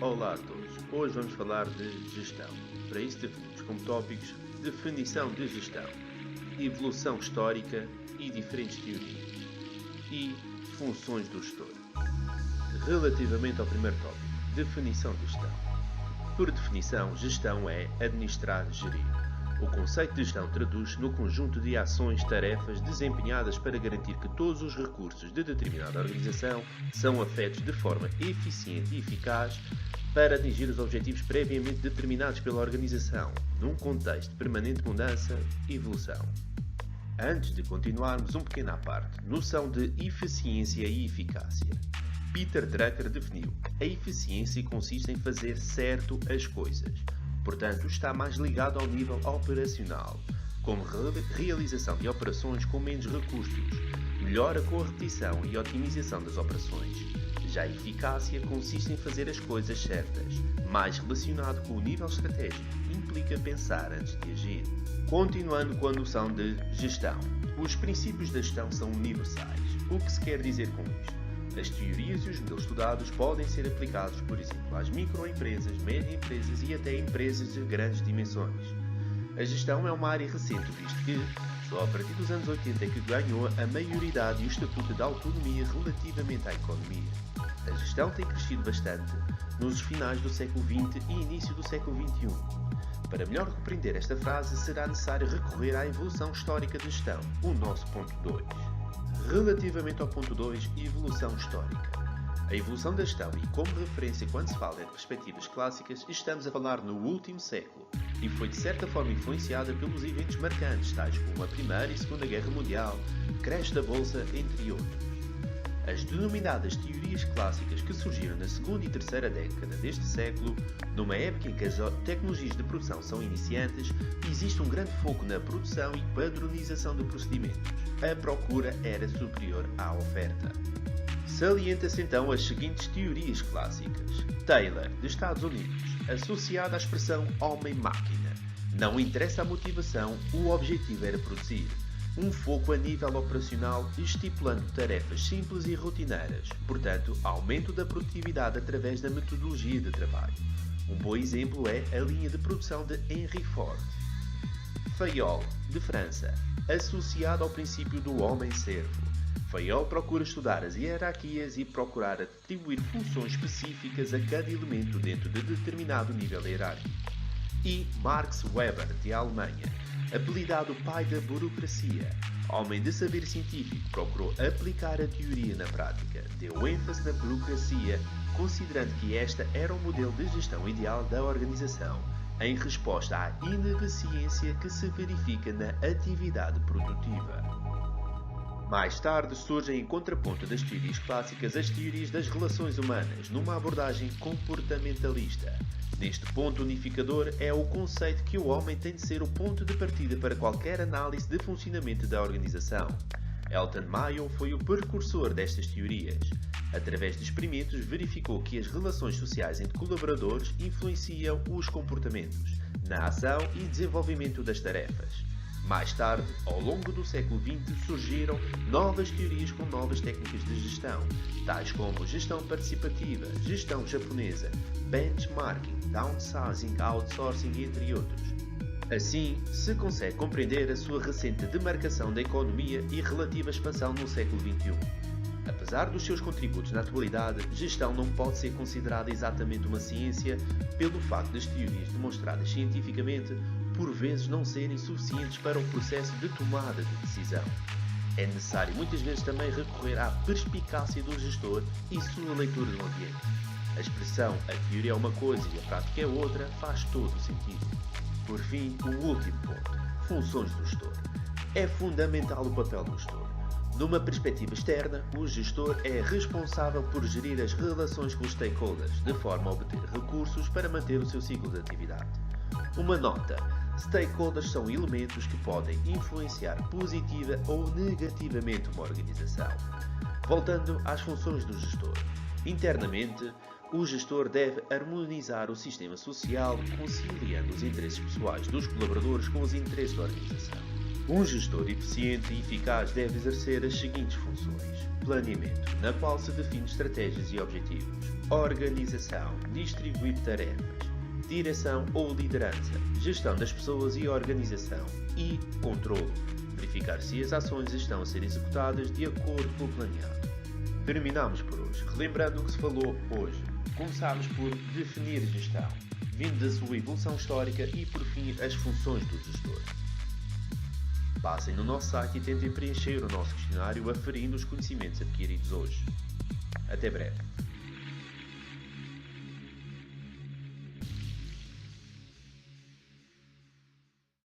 Olá a todos, hoje vamos falar de gestão. Para isso definimos como tópicos definição de gestão, evolução histórica e diferentes teorias, e funções do gestor. Relativamente ao primeiro tópico, definição de gestão. Por definição, gestão é administrar, gerir. O conceito de gestão traduz-se no conjunto de ações, tarefas desempenhadas para garantir que todos os recursos de determinada organização são afetos de forma eficiente e eficaz para atingir os objetivos previamente determinados pela organização, num contexto de permanente mudança e evolução. Antes de continuarmos, um pequeno à parte, noção de eficiência e eficácia. Peter Drucker definiu: a eficiência consiste em fazer certo as coisas. Portanto, está mais ligado ao nível operacional, como realização de operações com menos recursos, melhora com a repetição e otimização das operações. Já a eficácia consiste em fazer as coisas certas, mais relacionado com o nível estratégico, implica pensar antes de agir. Continuando com a noção de gestão. Os princípios da gestão são universais. O que se quer dizer com isto? As teorias e os modelos estudados podem ser aplicados, por exemplo, às microempresas, médias empresas e até empresas de grandes dimensões. A gestão é uma área recente, visto que só a partir dos anos 80 é que ganhou a maioridade e o estatuto de autonomia relativamente à economia. A gestão tem crescido bastante nos finais do século XX e início do século XXI. Para melhor compreender esta frase, será necessário recorrer à evolução histórica de gestão, o nosso ponto 2. Relativamente ao ponto 2, evolução histórica. A evolução da gestão e como referência quando se fala em perspectivas clássicas, estamos a falar no último século e foi de certa forma influenciada pelos eventos marcantes, tais como a Primeira e Segunda Guerra Mundial, crash da Bolsa, entre outros. As denominadas teorias clássicas que surgiram na segunda e terceira década deste século, numa época em que as tecnologias de produção são iniciantes, existe um grande foco na produção e padronização de procedimentos. A procura era superior à oferta. Salienta-se então as seguintes teorias clássicas. Taylor, dos Estados Unidos, associada à expressão homem-máquina. Não interessa a motivação, o objetivo era produzir. Um foco a nível operacional, estipulando tarefas simples e rotineiras, portanto, aumento da produtividade através da metodologia de trabalho. Um bom exemplo é a linha de produção de Henry Ford. Fayol, de França, associado ao princípio do homem-servo. Fayol procura estudar as hierarquias e procurar atribuir funções específicas a cada elemento dentro de determinado nível hierárquico. E Max Weber, de Alemanha, apelidado pai da burocracia, homem de saber científico, procurou aplicar a teoria na prática, deu ênfase na burocracia, considerando que esta era o modelo de gestão ideal da organização, em resposta à ineficiência que se verifica na atividade produtiva. Mais tarde surgem em contraponto das teorias clássicas as teorias das relações humanas, numa abordagem comportamentalista. Neste ponto unificador é o conceito que o homem tem de ser o ponto de partida para qualquer análise de funcionamento da organização. Elton Mayo foi o precursor destas teorias. Através de experimentos, verificou que as relações sociais entre colaboradores influenciam os comportamentos, na ação e desenvolvimento das tarefas. Mais tarde, ao longo do século XX, surgiram novas teorias com novas técnicas de gestão, tais como gestão participativa, gestão japonesa, benchmarking, downsizing, outsourcing, entre outros. Assim, se consegue compreender a sua recente demarcação da economia e relativa expansão no século XXI. Apesar dos seus contributos na atualidade, gestão não pode ser considerada exatamente uma ciência pelo facto das teorias demonstradas cientificamente por vezes não serem suficientes para o processo de tomada de decisão. É necessário muitas vezes também recorrer à perspicácia do gestor e sua leitura do ambiente. A expressão "a teoria é uma coisa e a prática é outra" faz todo o sentido. Por fim, o último ponto, funções do gestor. É fundamental o papel do gestor. Numa perspectiva externa, o gestor é responsável por gerir as relações com os stakeholders, de forma a obter recursos para manter o seu ciclo de atividade. Uma nota: stakeholders são elementos que podem influenciar positiva ou negativamente uma organização. Voltando às funções do gestor. Internamente, o gestor deve harmonizar o sistema social, conciliando os interesses pessoais dos colaboradores com os interesses da organização. Um gestor eficiente e eficaz deve exercer as seguintes funções: planeamento, na qual se define estratégias e objetivos; organização, distribuir tarefas, direção ou liderança, gestão das pessoas e organização e controle, verificar se as ações estão a ser executadas de acordo com o planeado. Terminamos por hoje, relembrando o que se falou hoje. Começámos por definir gestão, vindo da sua evolução histórica e, por fim, as funções do gestor. Passem no nosso site e tentem preencher o nosso questionário aferindo os conhecimentos adquiridos hoje. Até breve.